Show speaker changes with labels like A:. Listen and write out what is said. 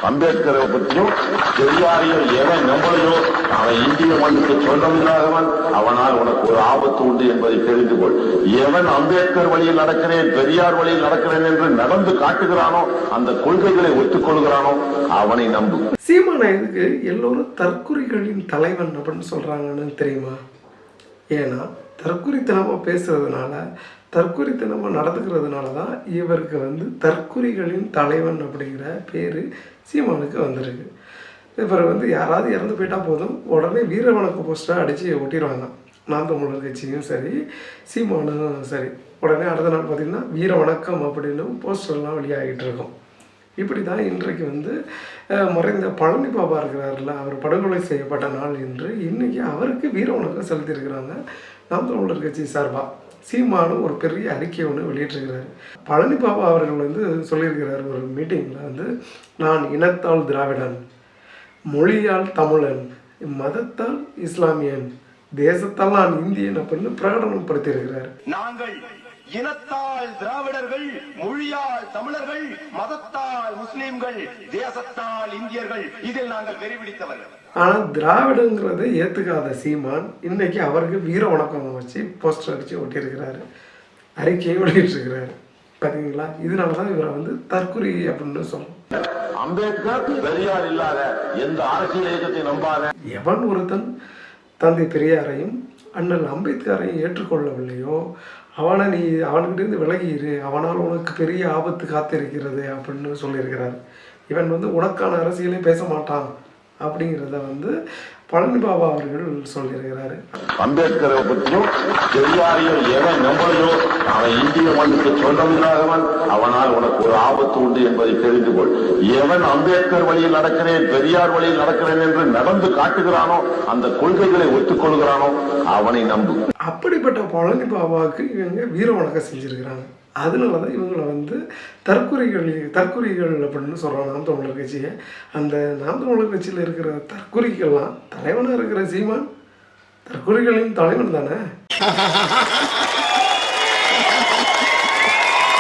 A: அம்பேத்கரை பற்றியும் பெரியாரையோ எவன் நம்பளையோ அவன் இந்திய மண்ணுக்கு சொந்தமில்லாதவன், அவனால் உனக்கு ஒரு ஆபத்து உண்டு என்பதை தெரிந்து கொள். எவன் அம்பேத்கர் வழியில் நடக்கிறேன் பெரியார் வழியில் நடக்கிறேன் என்று நடந்து காட்டுகிறானோ, அந்த கொள்கைகளை ஒத்துக்கொள்கிறானோ அவனை நம்பு.
B: சீமானை இதுக்கு எல்லோரும் தற்குறிகளின் தலைவன் அப்படின்னு சொல்றாங்கன்னு தெரியுமா? ஏன்னா தற்குறித்தனமாக பேசுறதுனால, தற்குறித்தனமாக நடந்துக்கிறதுனால தான் இவருக்கு தற்குறிகளின் தலைவன் அப்படிங்கிற பேர் சீமானுக்கு வந்திருக்கு. இவர் யாராவது இறந்து போயிட்டால் போதும், உடனே வீர வணக்க போஸ்டராக அடித்து ஒட்டிடுவாங்க. நாம் தமிழர் கட்சியும் சரி, சீமானும் சரி, உடனே அடுத்த நாள் பார்த்திங்கன்னா வீர வணக்கம் அப்படின்னு போஸ்டர்லாம் வெளியாகிட்டு இருக்கும். இப்படி தான் இன்றைக்கு மறைந்த பழனி பாபா இருக்கிறார்ல, அவர் படுகொலை செய்யப்பட்ட நாள் என்று இன்றைக்கி அவருக்கு வீர வணக்கம் செலுத்தியிருக்கிறாங்க நாம் தமிழர் கட்சி சார்பாக. சீமானும் ஒரு பெரிய அறிக்கை ஒன்று வெளியிட்டிருக்கிறார். பழனி பாபா அவர்கள் சொல்லியிருக்கிறார் ஒரு மீட்டிங்கில், நான் இனத்தால் திராவிடன், மொழியால் தமிழன், மதத்தால் இஸ்லாமியன், தேசத்தால் நான் இந்தியன் அப்படின்னு பிரகடனம் படுத்தியிருக்கிறார்.
C: நாங்கள் இனத்தால் திராவிடர்கள், மொழியால் தமிழர்கள், மதத்தால் முஸ்லிம்கள், தேசத்தால் இந்தியர்கள், இதில் நாங்கள் வெறிபிடித்தவர்கள்.
B: ஆனால் திராவிடங்கிறத ஏற்றுக்காத சீமான் இன்னைக்கு அவருக்கு வீர வணக்கம் வச்சு போஸ்டர் அடித்து ஒட்டியிருக்கிறாரு, அறிக்கையை வெளியிட்டிருக்கிறாரு. பார்த்தீங்களா? இதனால தான் இவரை தற்குறி அப்படின்னு சொல்லணும்.
A: அம்பேத்கர் பெரியார் இல்லாத எந்த அரசியல் இயக்கத்தை நம்பாத
B: எவன் ஒருத்தன் தந்தை பெரியாரையும் அண்ணல் அம்பேத்கரையும் ஏற்றுக்கொள்ளவில்லையோ அவன்கிட்ட விலகிரு, அவனால் உனக்கு பெரிய ஆபத்து காத்திருக்கிறது அப்படின்னு சொல்லியிருக்கிறார். இவன் உனக்கான அரசியலே பேச மாட்டான் அப்படிங்கிறத பழனி பாபா அவர்கள் சொல்லியிருக்கிறாரு.
A: அம்பேத்கரை பற்றியும் பெரியாரையோ எவன் நம்பளையோ அவன் இந்திய மண்ணுக்கு சொந்தமில்லாதவன், அவனால் உனக்கு ஒரு ஆபத்து உண்டு என்பதை தெரிந்து கொள். எவன் அம்பேத்கர் வழியில் நடக்கிறேன் பெரியார் வழியில் நடக்கிறேன் என்று நடந்து காட்டுகிறானோ, அந்த கொள்கைகளை ஒத்துக்கொள்கிறானோ அவனை நம்பு.
B: அப்படிப்பட்ட பழனி பாபாவுக்கு இவங்க வீர வணக்கம் செஞ்சிருக்கிறாங்க. அதனால தான் இவங்களை தற்குறிகள் அப்படின்னு சொல்கிறாங்க நாம் தமிழர் கட்சியை. அந்த நாம் தமிழர் கட்சியில் இருக்கிற தற்குறிகள்லாம் தலைவனாக இருக்கிற சீமான் தற்குறிகளின் தலைவன் தானே.